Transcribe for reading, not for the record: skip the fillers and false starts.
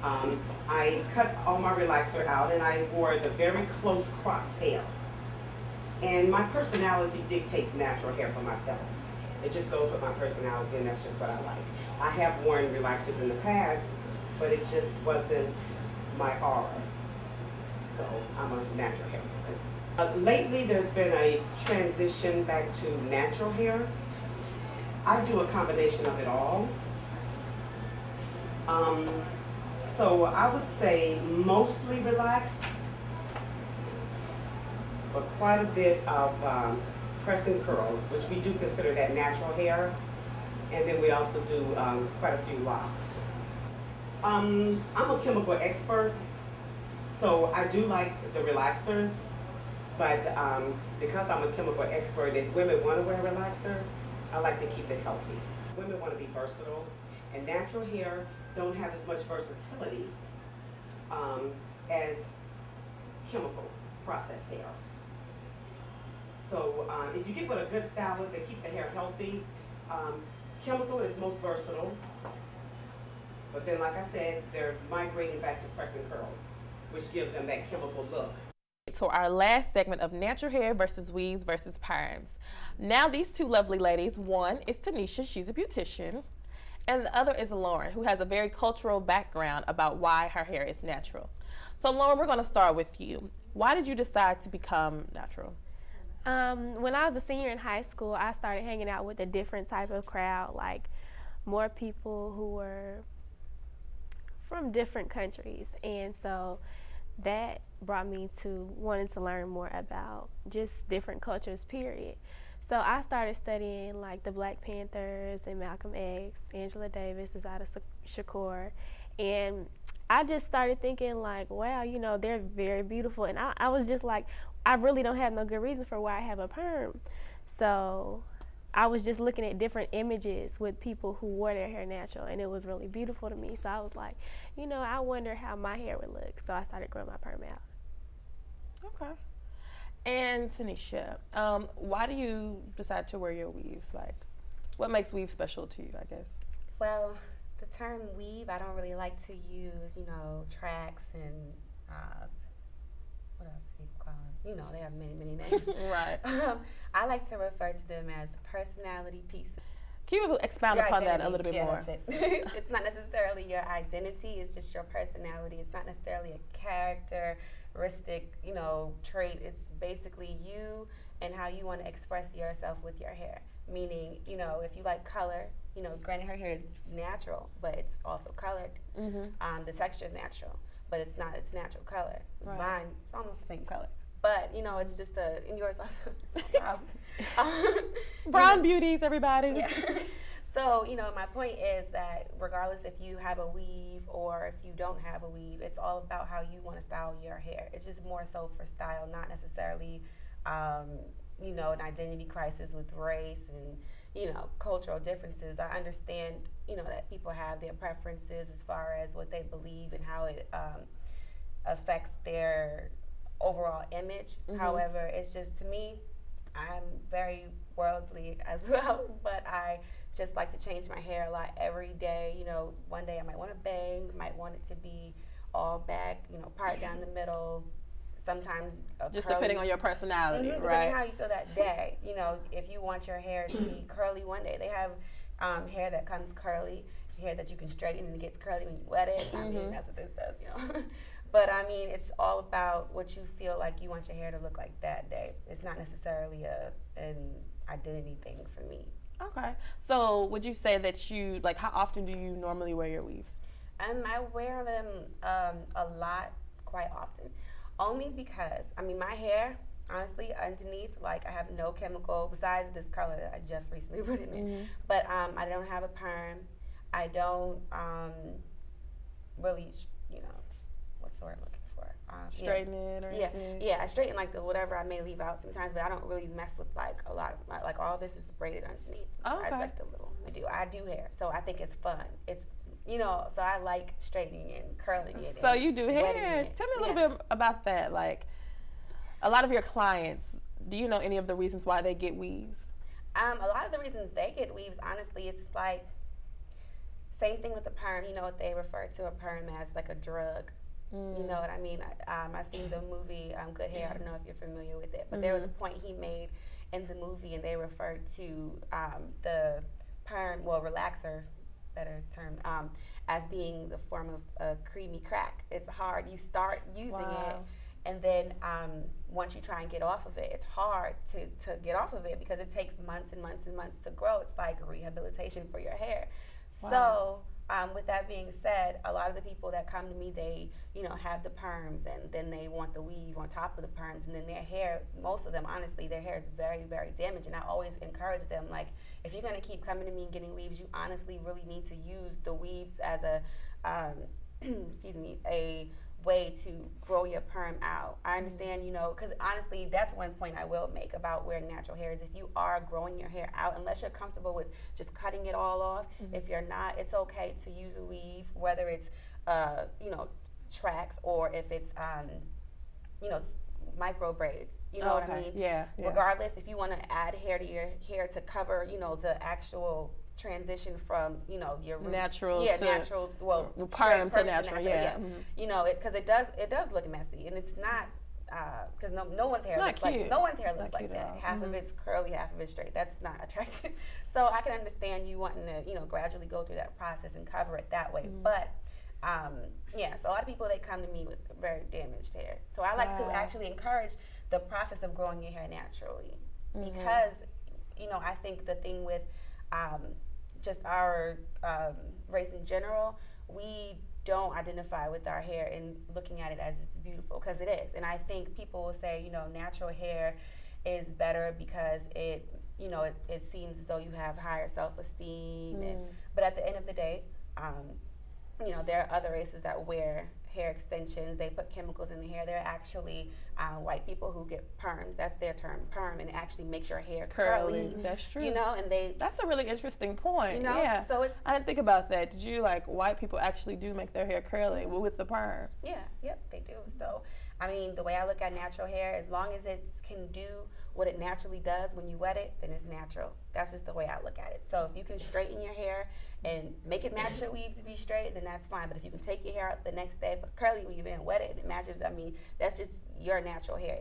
I cut all my relaxer out and I wore the very close cropped hair. And my personality dictates natural hair for myself. It just goes with my personality, and that's just what I like. I have worn relaxers in the past, but it just wasn't my aura. So I'm a natural hair. Lately, there's been a transition back to natural hair. I do a combination of it all. So I would say mostly relaxed, but quite a bit of press and curls, which we do consider that natural hair. And then we also do quite a few locks. I'm a chemical expert, so I do like the relaxers, but because I'm a chemical expert, if women want to wear a relaxer, I like to keep it healthy. Women want to be versatile, and natural hair don't have as much versatility as chemical processed hair. So if you get with a good stylist that keep the hair healthy, chemical is most versatile. But then, like I said, they're migrating back to press and curls, which gives them that chemical look. So our last segment of natural hair versus weaves versus perms. Now these two lovely ladies, one is Tanisha, she's a beautician, and the other is Lauren, who has a very cultural background about why her hair is natural. So Lauren, we're gonna start with you. Why did you decide to become natural? When I was a senior in high school, I started hanging out with a different type of crowd, like more people who were from different countries. And so that brought me to wanting to learn more about just different cultures, period. So I started studying like the Black Panthers and Malcolm X, Angela Davis is out of Shakur. And I just started thinking like, wow, you know, they're very beautiful. And I was just like, I really don't have no good reason for why I have a perm. So I was just looking at different images with people who wore their hair natural, and it was really beautiful to me. So I was like, you know, I wonder how my hair would look. So I started growing my perm out. Okay. And Tanisha, why do you decide to wear your weaves? Like, what makes weave special to you, I guess? Well, the term weave, I don't really like to use, you know, tracks and what else do people call them? You know, they have many, many names. Right. I like to refer to them as personality pieces. Can you expound Your upon identity. that a little bit Yeah, more? that's it. It's not necessarily your identity, it's just your personality. It's not necessarily a characteristic, you know, trait. It's basically you and how you want to express yourself with your hair. Meaning, you know, if you like color, you know, granted her hair is natural, but it's also colored. The texture is natural, but it's not its natural color. Right. Mine, it's almost the same color. But, you know, it's just and yours also, it's no problem. Brown beauties, everybody. Yeah. So, you know, my point is that regardless if you have a weave or if you don't have a weave, it's all about how you want to style your hair. It's just more so for style, not necessarily, you know, an identity crisis with race and, you know, cultural differences. I understand, you know, that people have their preferences as far as what they believe and how it affects their overall image. However, it's just, to me, I'm very worldly as well, but I just like to change my hair a lot every day. You know, one day I might want to bang, might want it to be all back, you know, part down the middle. Sometimes Just curly, depending on your personality, depending right? how you feel that day. You know, if you want your hair to be curly one day, they have hair that comes curly, hair that you can straighten and it gets curly when you wet it. I mean, that's what this does, you know. But I mean, it's all about what you feel like you want your hair to look like that day. It's not necessarily an identity thing for me. Okay. So would you say that you, like, how often do you normally wear your weaves? I wear them a lot, quite often. Only because, I mean, my hair, honestly, underneath, like, I have no chemical besides this color that I just recently put in it. But I don't have a perm. I don't really, you know, what's the word I'm looking for? Straighten it or anything? Yeah, I straighten like the whatever I may leave out sometimes, but I don't really mess with like a lot of my, like all this is braided underneath. Oh, okay. It's like the little, I do hair, so I think it's fun. It's, you know, so I like straightening and curling it. So you do hair. Tell me a little bit about that. Like, a lot of your clients, do you know any of the reasons why they get weaves? A lot of the reasons they get weaves, honestly, it's like, Same thing with the perm. You know what they refer to a perm as, like a drug. You know what I mean? I've seen the movie Good Hair. I don't know if you're familiar with it, but there was a point he made in the movie, and they referred to the perm, well, relaxer, better term, as being the form of a creamy crack. It's hard. You start using it, and then once you try and get off of it, it's hard to get off of it because it takes months and months and months to grow. It's like rehabilitation for your hair. So with that being said, a lot of the people that come to me, they, you know, have the perms, and then they want the weave on top of the perms, and then their hair, most of them, honestly, their hair is very, very damaged. And I always encourage them, like, if you're going to keep coming to me and getting weaves, you honestly really need to use the weaves as a, excuse me, a way to grow your perm out. I understand, you know, because honestly, that's one point I will make about wearing natural hair is if you are growing your hair out, unless you're comfortable with just cutting it all off, if you're not, it's okay to use a weave, whether it's, you know, tracks or if it's, you know, micro braids. You know what I mean? Yeah. Regardless, if you want to add hair to your hair to cover, you know, the actual transition from, you know, your roots, natural well, perm to natural, you know, because it does look messy, and it's not because no one's hair looks like that. Half of it's curly, half of it's straight. That's not attractive. So I can understand you wanting to, you know, gradually go through that process and cover it that way. But yeah, so a lot of people, they come to me with very damaged hair. So I like to actually encourage the process of growing your hair naturally because, you know, I think the thing with just our race in general, we don't identify with our hair and looking at it as it's beautiful, because it is. And I think people will say, you know, natural hair is better because it, you know, it seems as though you have higher self-esteem. But at the end of the day, you know, there are other races that wear hair extensions. They put chemicals in the hair. There are actually white people who get perms. That's their term, perm, and it actually makes your hair curly. That's true. You know, and that's a really interesting point. You know, so it's. I didn't think about that. Did you, like, white people actually do make their hair curly with the perm? Yeah, yep, they do. So, I mean, the way I look at natural hair, as long as it can do what it naturally does when you wet it, then it's natural. That's just the way I look at it. So if you can straighten your hair and make it match your weave to be straight, then that's fine. But if you can take your hair out the next day, put curly weave in, wet it, and it matches, I mean, that's just your natural hair.